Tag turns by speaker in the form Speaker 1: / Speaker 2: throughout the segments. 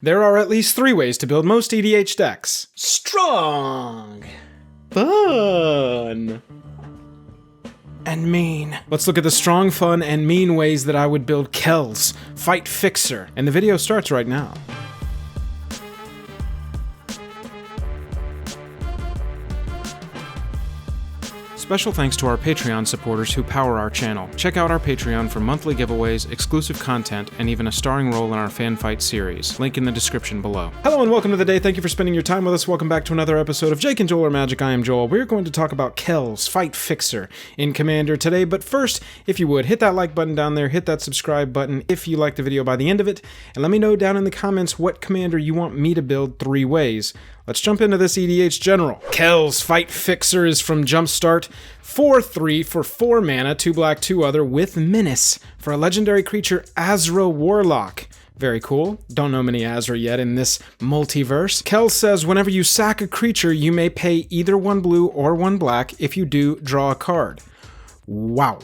Speaker 1: There are at least 3 ways to build most EDH decks.
Speaker 2: Strong,
Speaker 1: Fun, and mean. Let's look at the strong, fun, and mean ways that I would build Kels, Fight Fixer, and the video starts right now. Special thanks to our Patreon supporters who power our channel. Check out our Patreon for monthly giveaways, exclusive content, and even a starring role in our fan fight series. Link in the description below. Hello and welcome to the day. Thank you for spending your time with us. Welcome back to another episode of Jake and Joel Are Magic. I am Joel. We're going to talk about Kels, Fight Fixer, in Commander today. But first, if you would, hit that like button down there, hit that subscribe button if you like the video by the end of it, and let me know down in the comments what Commander you want me to build 3 ways. Let's jump into this EDH General. Kels, Fight Fixer is from Jumpstart. 4/3 for 4 mana, 2 black, 2 other, with Menace for a legendary creature, Azra Warlock. Very cool. Don't know many Azra yet in this multiverse. Kels says whenever you sack a creature, you may pay either 1 blue or 1 black. If you do, draw a card. Wow.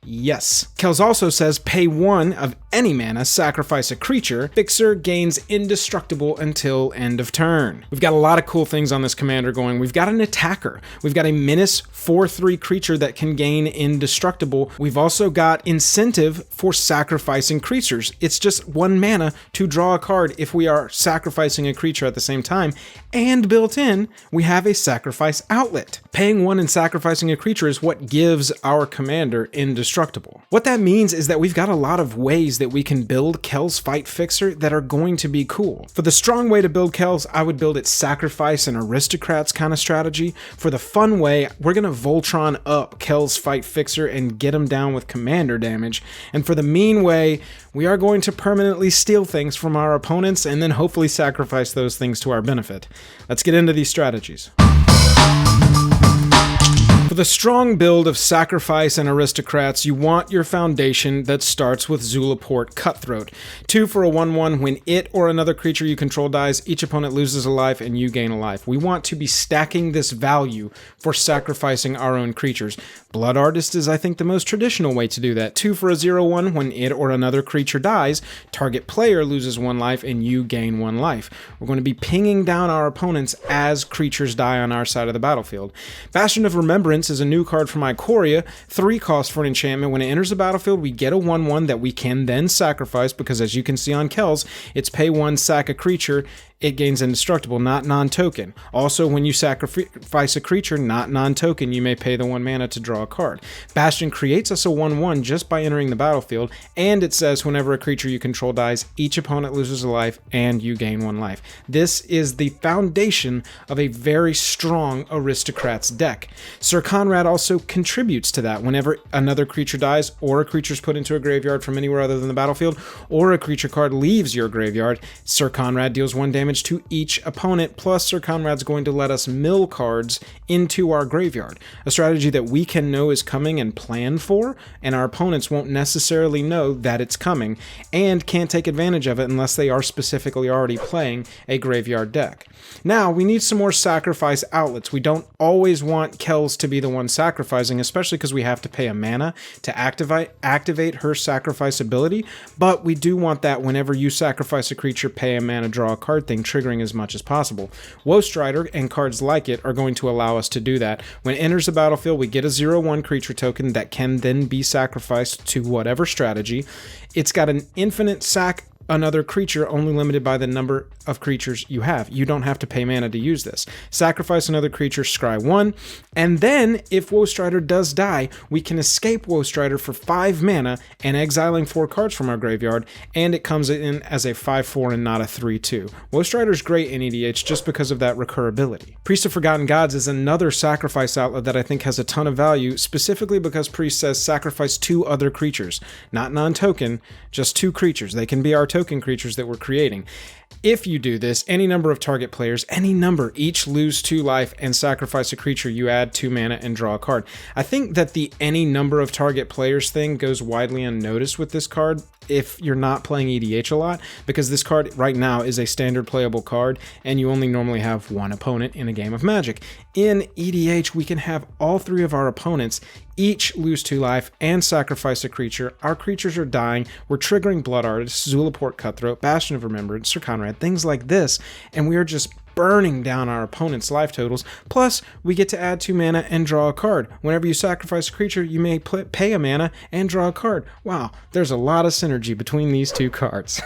Speaker 1: Yes. Kels also says pay 1 of any mana, sacrifice a creature. Fixer gains indestructible until end of turn. We've got a lot of cool things on this commander going. We've got an attacker. We've got a Menace 4/3 creature that can gain indestructible. We've also got incentive for sacrificing creatures. It's just 1 mana to draw a card if we are sacrificing a creature at the same time. And built in, we have a sacrifice outlet. Paying 1 and sacrificing a creature is what gives our commander indestructible. What that means is that we've got a lot of ways that we can build Kels Fight Fixer that are going to be cool. For the strong way to build Kels, I would build it Sacrifice and Aristocrats kind of strategy. For the fun way, we're going to Voltron up Kels Fight Fixer and get him down with commander damage. And for the mean way, we are going to permanently steal things from our opponents and then hopefully sacrifice those things to our benefit. Let's get into these strategies. For the strong build of Sacrifice and Aristocrats, you want your foundation that starts with Zulaport Cutthroat. 2 for a 1/1. When it or another creature you control dies, each opponent loses a life and you gain a life. We want to be stacking this value for sacrificing our own creatures. Blood Artist is, I think, the most traditional way to do that. 2 for a 0/1. When it or another creature dies, target player loses 1 life and you gain 1 life. We're going to be pinging down our opponents as creatures die on our side of the battlefield. Bastion of Remembrance is a new card from Ikoria. 3 cost for an enchantment. When it enters the battlefield, we get a 1/1 that we can then sacrifice because, as you can see on Kels, it's pay 1, sack a creature. It gains indestructible, not non-token. Also, when you sacrifice a creature, not non-token, you may pay the 1 mana to draw a card. Bastion creates us a 1/1 just by entering the battlefield, and it says whenever a creature you control dies, each opponent loses a life and you gain 1 life. This is the foundation of a very strong Aristocrats deck. Sir Conrad also contributes to that. Whenever another creature dies, or a creature is put into a graveyard from anywhere other than the battlefield, or a creature card leaves your graveyard, Sir Conrad deals 1 damage to each opponent, plus Sir Conrad's going to let us mill cards into our graveyard. A strategy that we can know is coming and plan for, and our opponents won't necessarily know that it's coming, and can't take advantage of it unless they are specifically already playing a graveyard deck. Now, we need some more sacrifice outlets. We don't always want Kels to be the one sacrificing, especially because we have to pay a mana to activate her sacrifice ability, but we do want that whenever you sacrifice a creature, pay a mana, draw a card thing, triggering as much as possible. Woe Strider and cards like it are going to allow us to do that. When it enters the battlefield, we get a 0/1 creature token that can then be sacrificed to whatever strategy. It's got an infinite sack another creature, only limited by the number of creatures you have. You don't have to pay mana to use this. Sacrifice another creature, scry 1, and then if Woe Strider does die, we can escape Woe Strider for 5 mana and exiling 4 cards from our graveyard, and it comes in as a 5/4 and not a 3/2. Woe Strider's great in EDH just because of that recurability. Priest of Forgotten Gods is another sacrifice outlet that I think has a ton of value, specifically because Priest says sacrifice 2 other creatures. Not non-token, just 2 creatures. They can be our token creatures that we're creating. If you do this, any number of target players, any number, each lose 2 life and sacrifice a creature, you add 2 mana and draw a card. I think that the any number of target players thing goes widely unnoticed with this card if you're not playing EDH a lot, because this card right now is a standard playable card and you only normally have 1 opponent in a game of Magic. In EDH, we can have all 3 of our opponents each lose 2 life and sacrifice a creature. Our creatures are dying. We're triggering Blood Artist, Zulaport Cutthroat, Bastion of Remembrance, Sir Conrad, things like this, and we are just burning down our opponent's life totals. Plus, we get to add 2 mana and draw a card. Whenever you sacrifice a creature, you may pay a mana and draw a card. Wow, there's a lot of synergy between these 2 cards.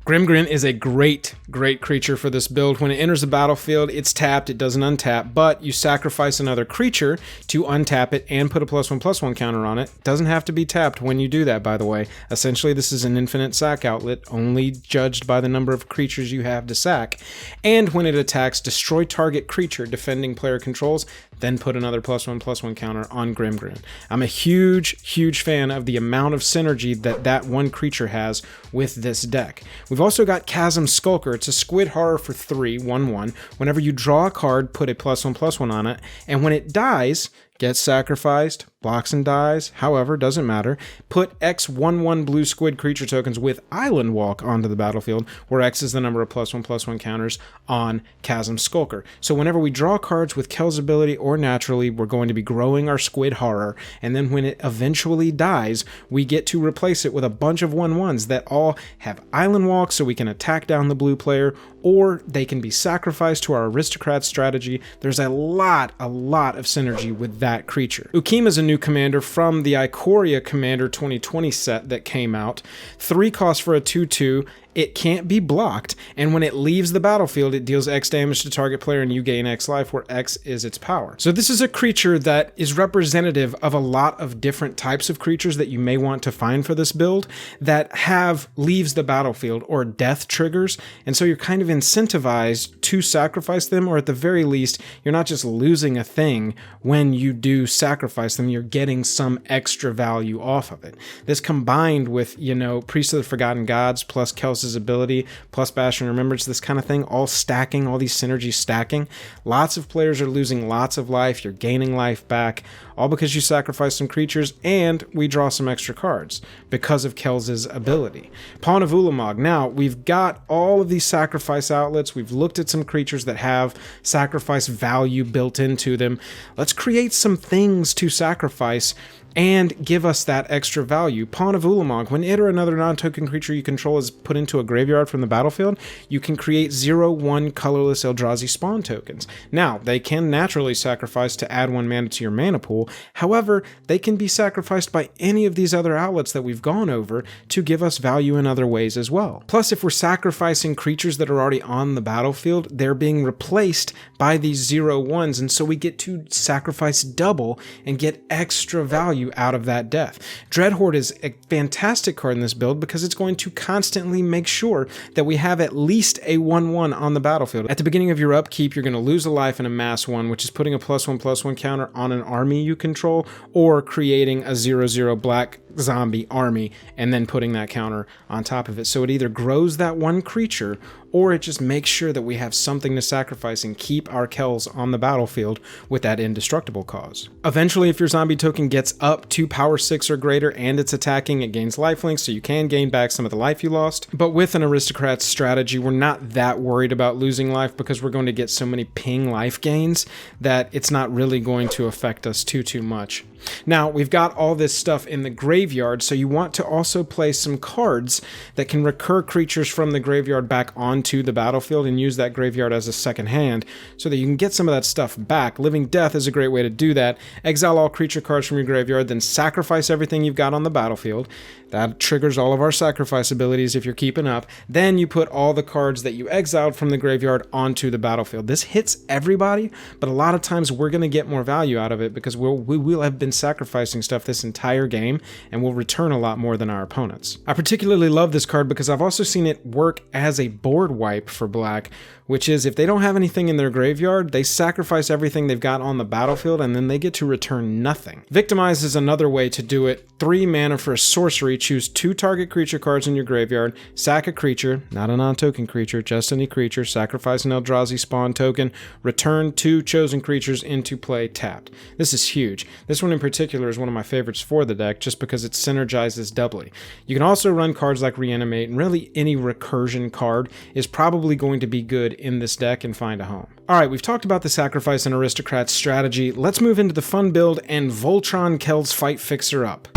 Speaker 1: Grimgrin is a great creature for this build. When it enters the battlefield, it's tapped, it doesn't untap, but you sacrifice another creature to untap it and put a +1/+1 counter on it. Doesn't have to be tapped when you do that, by the way. Essentially, this is an infinite sack outlet, only judged by the number of creatures you have to sack. And when it attacks, destroy target creature defending player controls, then put another +1/+1 counter on Grimgrin. I'm a huge fan of the amount of synergy that one creature has with this deck. We've also got Chasm Skulker. It's a squid horror for 3, 1/1. Whenever you draw a card, put a +1/+1 on it, and when it dies, gets sacrificed, blocks and dies, however, doesn't matter. Put X 1/1 blue squid creature tokens with Island Walk onto the battlefield, where X is the number of +1/+1 counters on Chasm Skulker. So whenever we draw cards with Kels' ability or naturally, we're going to be growing our squid horror, and then when it eventually dies, we get to replace it with a bunch of 1/1s that all have Island Walk so we can attack down the blue player, or they can be sacrificed to our Aristocrats strategy. There's a lot of synergy with that creature. Ukim is a new commander from the Ikoria Commander 2020 set that came out. 3 cost for a 2/2. It can't be blocked, and when it leaves the battlefield, it deals X damage to target player and you gain X life, where X is its power. So this is a creature that is representative of a lot of different types of creatures that you may want to find for this build that have leaves the battlefield or death triggers, and so you're kind of incentivized to sacrifice them, or at the very least, you're not just losing a thing when you do sacrifice them, you're getting some extra value off of it. This combined with, Priest of the Forgotten Gods plus Kels' ability plus Bastion Remembrance, this kind of thing, all stacking, all these synergies stacking. Lots of players are losing lots of life, you're gaining life back, all because you sacrifice some creatures and we draw some extra cards because of Kels' ability. Pawn of Ulamog. Now, we've got all of these sacrifice outlets, we've looked at some creatures that have sacrifice value built into them. Let's create some things to sacrifice and give us that extra value. Pawn of Ulamog. When it or another non-token creature you control is put into a graveyard from the battlefield, you can create 0/1 colorless Eldrazi spawn tokens. Now, they can naturally sacrifice to add 1 mana to your mana pool. However, they can be sacrificed by any of these other outlets that we've gone over to give us value in other ways as well. Plus, if we're sacrificing creatures that are already on the battlefield, they're being replaced by these 0/1s, and so we get to sacrifice double and get extra value out of that death. Dreadhorde is a fantastic card in this build because it's going to constantly make sure that we have at least a 1/1 on the battlefield. At the beginning of your upkeep, you're going to lose a life and amass 1, which is putting a +1/+1 counter on an army you control, or creating a 0/0 black zombie army and then putting that counter on top of it. So it either grows that one creature or it just makes sure that we have something to sacrifice and keep our Kels on the battlefield with that indestructible cause. Eventually, if your zombie token gets up to power 6 or greater and it's attacking, it gains lifelink, so you can gain back some of the life you lost. But with an Aristocrats strategy, we're not that worried about losing life because we're going to get so many ping life gains that it's not really going to affect us too much. Now, we've got all this stuff in the graveyard, so you want to also play some cards that can recur creatures from the graveyard back onto the battlefield and use that graveyard as a second hand so that you can get some of that stuff back. Living Death is a great way to do that. Exile all creature cards from your graveyard, then sacrifice everything you've got on the battlefield. That triggers all of our sacrifice abilities if you're keeping up. Then you put all the cards that you exiled from the graveyard onto the battlefield. This hits everybody, but a lot of times we're going to get more value out of it because we will have been sacrificing stuff this entire game and will return a lot more than our opponents. I particularly love this card because I've also seen it work as a board wipe for black, which is if they don't have anything in their graveyard, they sacrifice everything they've got on the battlefield and then they get to return nothing. Victimize is another way to do it. 3 mana for a sorcery, choose 2 target creature cards in your graveyard, sack a creature, not a non-token creature, just any creature, sacrifice an Eldrazi spawn token, return 2 chosen creatures into play tapped. This is huge. This one in particular is one of my favorites for the deck just because it synergizes doubly. You can also run cards like Reanimate, and really any recursion card is is probably going to be good in this deck and find a home. Alright, we've talked about the Sacrifice and Aristocrats strategy. Let's move into the fun build and Voltron Kels Fight Fixer Up.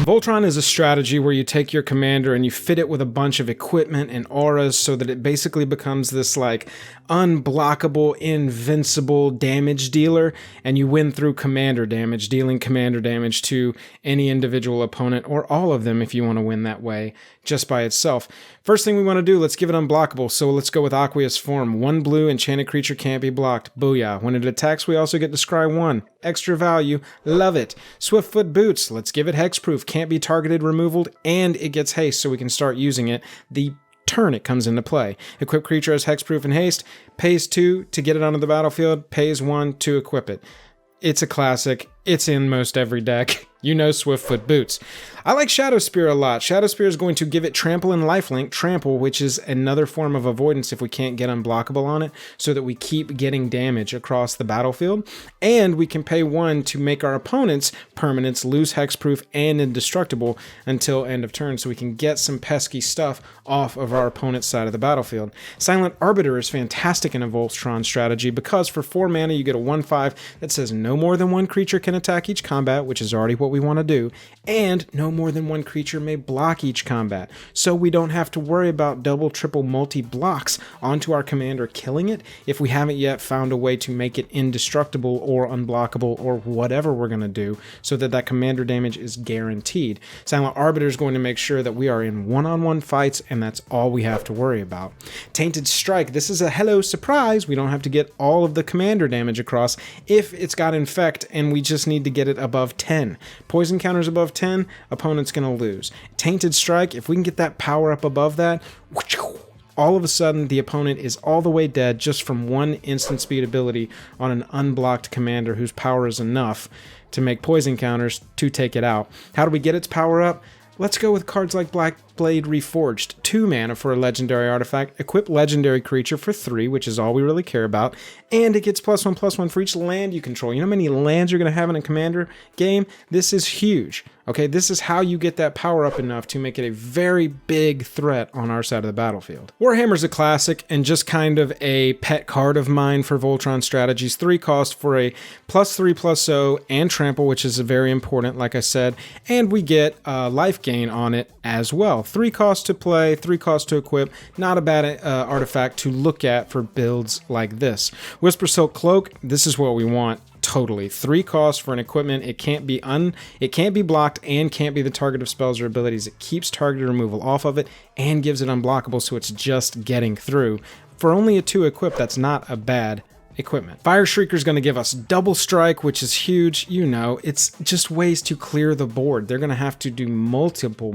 Speaker 1: Voltron is a strategy where you take your commander and you fit it with a bunch of equipment and auras so that it basically becomes this like unblockable, invincible damage dealer, and you win through commander damage, dealing commander damage to any individual opponent or all of them if you want to win that way just by itself. First thing we want to do, let's give it unblockable, so let's go with Aqueous Form. 1 blue, enchanted creature can't be blocked. Booyah. When it attacks, we also get to scry 1. Extra value. Love it. Swiftfoot Boots. Let's give it hexproof. Can't be targeted, removaled, and it gets haste, so we can start using it the turn it comes into play. Equip creature as hexproof and haste. Pays 2 to get it onto the battlefield. Pays 1 to equip it. It's a classic. It's in most every deck. You know Swiftfoot Boots. I like Shadow Spear a lot. Shadow Spear is going to give it trample and lifelink. Trample, which is another form of avoidance if we can't get unblockable on it, so that we keep getting damage across the battlefield. And we can pay 1 to make our opponent's permanents lose hexproof and indestructible until end of turn, so we can get some pesky stuff off of our opponent's side of the battlefield. Silent Arbiter is fantastic in a Voltron strategy because for 4 mana you get a 1/5 that says no more than 1 creature can attack each combat, which is already what we want to do, and no more than 1 creature may block each combat, so we don't have to worry about double, triple, multi-blocks onto our commander killing it if we haven't yet found a way to make it indestructible or unblockable or whatever we're going to do, so that that commander damage is guaranteed. Silent Arbiter is going to make sure that we are in one-on-one fights, and that's all we have to worry about. Tainted Strike, this is a hello surprise. We don't have to get all of the commander damage across if it's got infect, and we just need to get it above 10. Poison counters above 10, opponent's going to lose. Tainted Strike, if we can get that power up above that, all of a sudden the opponent is all the way dead just from 1 instant speed ability on an unblocked commander whose power is enough to make poison counters to take it out. How do we get its power up? Let's go with cards like Black Blade Reforged. 2 mana for a legendary artifact. Equip legendary creature for 3, which is all we really care about. And it gets +1/+1 for each land you control. You know how many lands you're going to have in a commander game? This is huge. Okay, this is how you get that power up enough to make it a very big threat on our side of the battlefield. Warhammer's a classic and just kind of a pet card of mine for Voltron strategies. 3 cost for a +3/+0 and trample, which is very important, like I said. And we get life gain on it as well. 3 cost to play, 3 cost to equip. Not a bad artifact to look at for builds like this. Whisper Silk Cloak, this is what we want. Totally. 3 costs for an equipment. It can't be blocked and can't be the target of spells or abilities. It keeps targeted removal off of it and gives it unblockable, so it's just getting through. For only a 2 equip, that's not a bad equipment. Fire Shrieker is going to give us double strike, which is huge. You know, it's just ways to clear the board. They're going to have to do multiple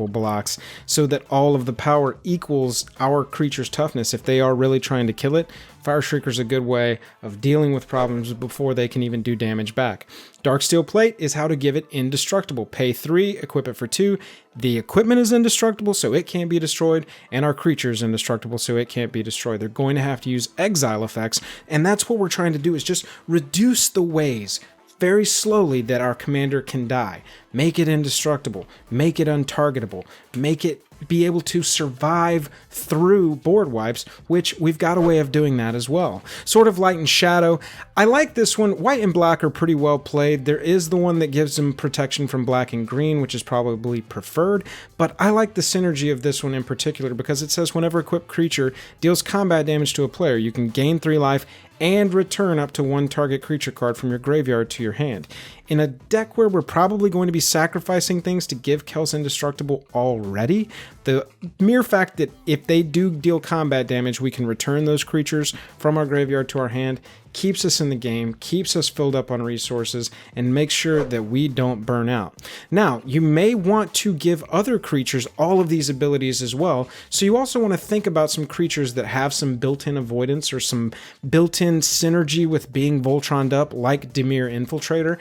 Speaker 1: blocks so that all of the power equals our creature's toughness if they are really trying to kill it. Fire Shrieker is a good way of dealing with problems before they can even do damage back. Darksteel Plate is how to give it indestructible. Pay 3, equip it for 2. The equipment is indestructible, so it can't be destroyed, and our creature is indestructible, so it can't be destroyed. They're going to have to use exile effects, and that's what we're trying to do, is just reduce the ways very slowly that our commander can die. Make it indestructible, make it untargetable, make it be able to survive through board wipes, which we've got a way of doing that as well. Sword of Light and Shadow. I like this one. White and black are pretty well played. There is the one that gives them protection from black and green, which is probably preferred, but I like the synergy of this one in particular because it says whenever equipped creature deals combat damage to a player, you can gain 3 life and return up to 1 target creature card from your graveyard to your hand. In a deck where we're probably going to be sacrificing things to give Kels indestructible already, the mere fact that if they do deal combat damage, we can return those creatures from our graveyard to our hand keeps us in the game, keeps us filled up on resources, and makes sure that we don't burn out. Now, you may want to give other creatures all of these abilities as well, so you also want to think about some creatures that have some built-in avoidance or some built-in synergy with being Voltroned up, like Dimir Infiltrator.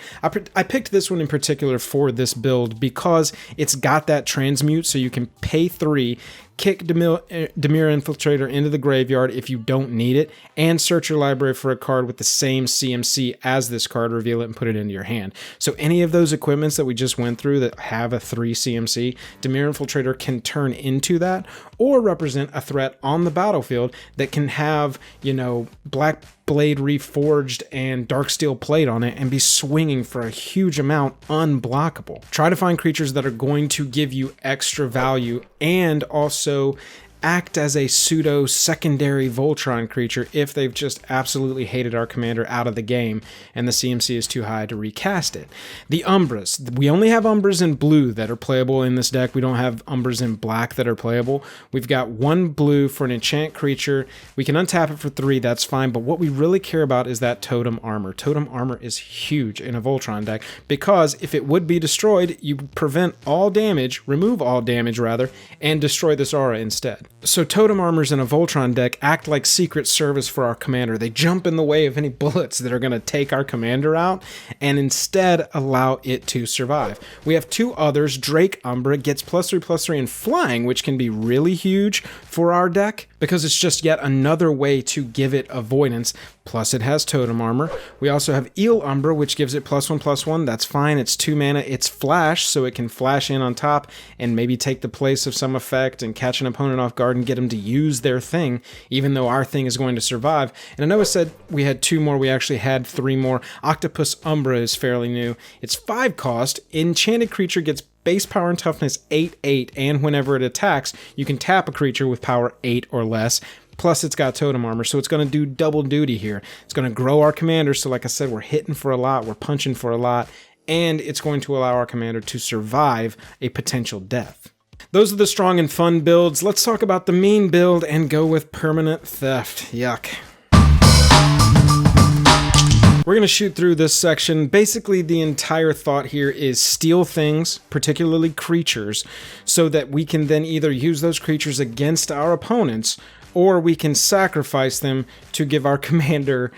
Speaker 1: I picked this one in particular for this build because it's got that transmute, so you can pay 3, kick Dimir Infiltrator into the graveyard if you don't need it, and search your library for a card with the same CMC as this card, reveal it, and put it into your hand. So any of those equipments that we just went through that have a 3 CMC, Dimir Infiltrator can turn into that, or represent a threat on the battlefield that can have, you know, Black Blade Reforged and Darksteel Plate on it and be swinging for a huge amount unblockable. Try to find creatures that are going to give you extra value and also act as a pseudo secondary Voltron creature if they've just absolutely hated our commander out of the game and the CMC is too high to recast it. The Umbras. We only have Umbras in blue that are playable in this deck. We don't have Umbras in black that are playable. We've got 1 blue for an enchant creature. We can untap it for 3, that's fine, but what we really care about is that Totem Armor. Totem Armor is huge in a Voltron deck because if it would be destroyed, you prevent all damage, remove all damage rather, and destroy this aura instead. So Totem Armors in a Voltron deck act like Secret Service for our commander. They jump in the way of any bullets that are going to take our commander out and instead allow it to survive. We have 2 others. Drake Umbra gets +3/+3 in flying, which can be really huge for our deck because it's just yet another way to give it avoidance. Plus it has Totem Armor. We also have Eel Umbra, which gives it +1/+1. That's fine. It's 2 mana. It's flash, so it can flash in on top and maybe take the place of some effect and catch an opponent off guard and get them to use their thing, even though our thing is going to survive. And I know I said we had 2 more. We actually had 3 more. Octopus Umbra is fairly new. It's 5 cost. Enchanted creature gets base power and toughness 8/8, and whenever it attacks, you can tap a creature with power 8 or less. Plus, it's got Totem Armor, so it's going to do double duty here. It's going to grow our commander, so like I said, we're hitting for a lot, we're punching for a lot, and it's going to allow our commander to survive a potential death. Those are the strong and fun builds. Let's talk about the mean build and go with Permanent Theft. Yuck. We're going to shoot through this section. Basically, the entire thought here is steal things, particularly creatures, so that we can then either use those creatures against our opponents, or we can sacrifice them to give our commander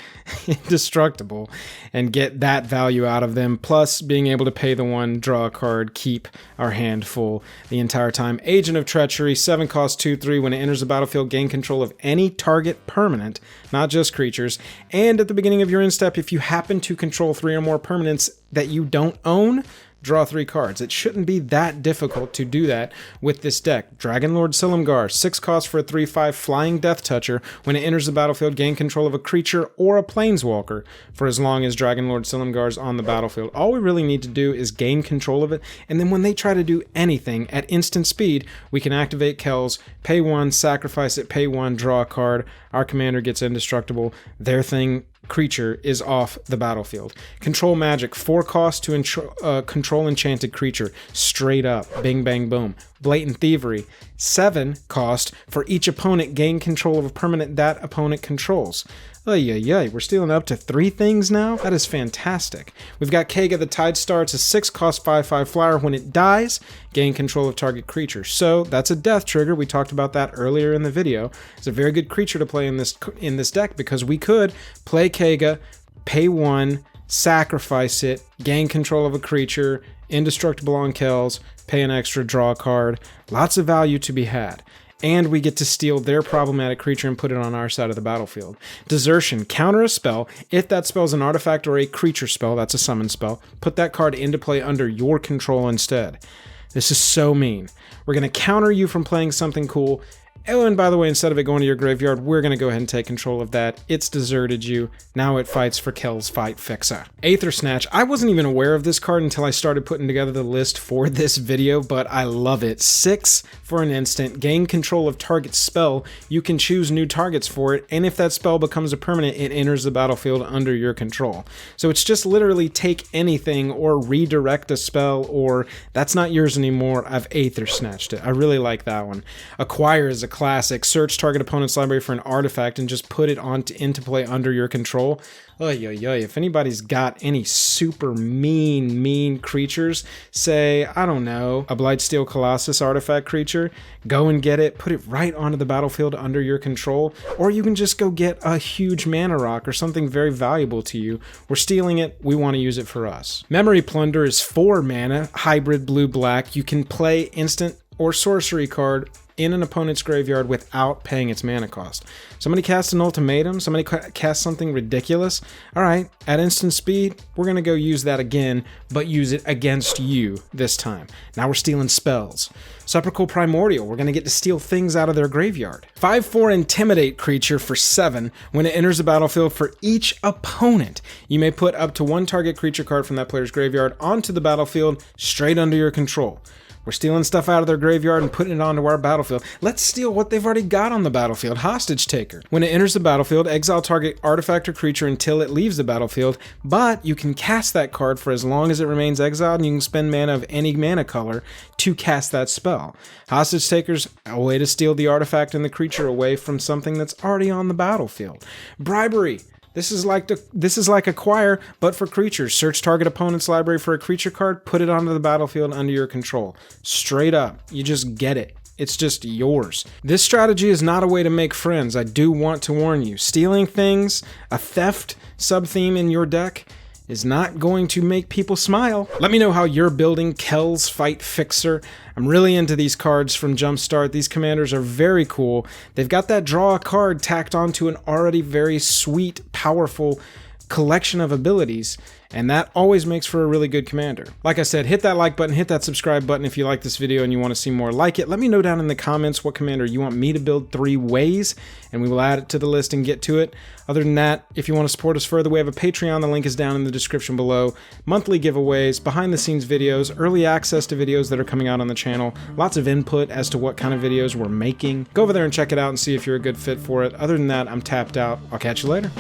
Speaker 1: indestructible and get that value out of them, plus being able to pay the 1, draw a card, keep our hand full the entire time. Agent of Treachery, 7 cost 2/3. When it enters the battlefield, gain control of any target permanent, not just creatures. And at the beginning of your end step, if you happen to control 3 or more permanents that you don't own, draw 3 cards. It shouldn't be that difficult to do that with this deck. Dragonlord Silumgar, 6 cost for a 3/5 flying Death Toucher. When it enters the battlefield, gain control of a creature or a planeswalker for as long as Dragonlord Silumgar is on the battlefield. All we really need to do is gain control of it, and then when they try to do anything at instant speed, we can activate Kels, pay 1, sacrifice it, pay 1, draw a card. Our commander gets indestructible. Their thing creature is off the battlefield. Control Magic, 4 cost to control enchanted creature. Straight up. Bing, bang, boom. Blatant Thievery, 7 cost for each opponent gain control of a permanent that opponent controls. We're stealing up to 3 things now? That is fantastic. We've got Kega the Tide Star. It's a 6 cost 5/5 flyer. When it dies, gain control of target creature. So that's a death trigger. We talked about that earlier in the video. It's a very good creature to play in this deck because we could play Kega, pay 1, sacrifice it, gain control of a creature, indestructible on Kels, pay an extra, draw a card. Lots of value to be had. And we get to steal their problematic creature and put it on our side of the battlefield. Desertion, counter a spell. If that spell is an artifact or a creature spell, that's a summon spell, put that card into play under your control instead. This is so mean. We're going to counter you from playing something cool. Oh, and by the way, instead of it going to your graveyard, we're going to go ahead and take control of that. It's deserted you. Now it fights for Kels Fight Fixa. Aether Snatch. I wasn't even aware of this card until I started putting together the list for this video, but I love it. 6 for an instant. Gain control of target spell. You can choose new targets for it, and if that spell becomes a permanent, it enters the battlefield under your control. So it's just literally take anything or redirect a spell, or that's not yours anymore. I've Aether Snatched it. I really like that one. Acquire is a classic. Search target opponent's library for an artifact and just put it into play under your control. If anybody's got any super mean creatures, say, I don't know, a Blightsteel Colossus artifact creature, go and get it, put it right onto the battlefield under your control, or you can just go get a huge mana rock or something very valuable to you. We're stealing it, we want to use it for us. Memory Plunder is 4 mana, hybrid blue-black. You can play instant or sorcery card in an opponent's graveyard without paying its mana cost. Somebody cast an ultimatum, somebody cast something ridiculous. All right, at instant speed, we're gonna go use that again, but use it against you this time. Now we're stealing spells. Sepulchral Primordial, we're gonna get to steal things out of their graveyard. 5/4 Intimidate creature for 7. When it enters the battlefield for each opponent, you may put up to 1 target creature card from that player's graveyard onto the battlefield straight under your control. We're stealing stuff out of their graveyard and putting it onto our battlefield. Let's steal what they've already got on the battlefield. Hostage Taker. When it enters the battlefield, exile target artifact or creature until it leaves the battlefield, but you can cast that card for as long as it remains exiled, and you can spend mana of any mana color to cast that spell. Hostage Taker's a way to steal the artifact and the creature away from something that's already on the battlefield. Bribery. This is like Acquire, but for creatures. Search target opponent's library for a creature card, put it onto the battlefield under your control. Straight up, you just get it. It's just yours. This strategy is not a way to make friends. I do want to warn you. Stealing things, a theft sub-theme in your deck, is not going to make people smile. Let me know how you're building Kels Fight Fixer. I'm really into these cards from Jumpstart. These commanders are very cool. They've got that draw a card tacked onto an already very sweet, powerful collection of abilities, and that always makes for a really good commander. Like I said, hit that like button, hit that subscribe button if you like this video and you want to see more like it. Let me know down in the comments what commander you want me to build 3 ways, and we will add it to the list and get to it. Other than that, if you want to support us further, we have a Patreon. The link is down in the description below. Monthly giveaways, behind the scenes videos, early access to videos that are coming out on the channel, lots of input as to what kind of videos we're making. Go over there and check it out and see if you're a good fit for it. Other than that, I'm tapped out. I'll catch you later.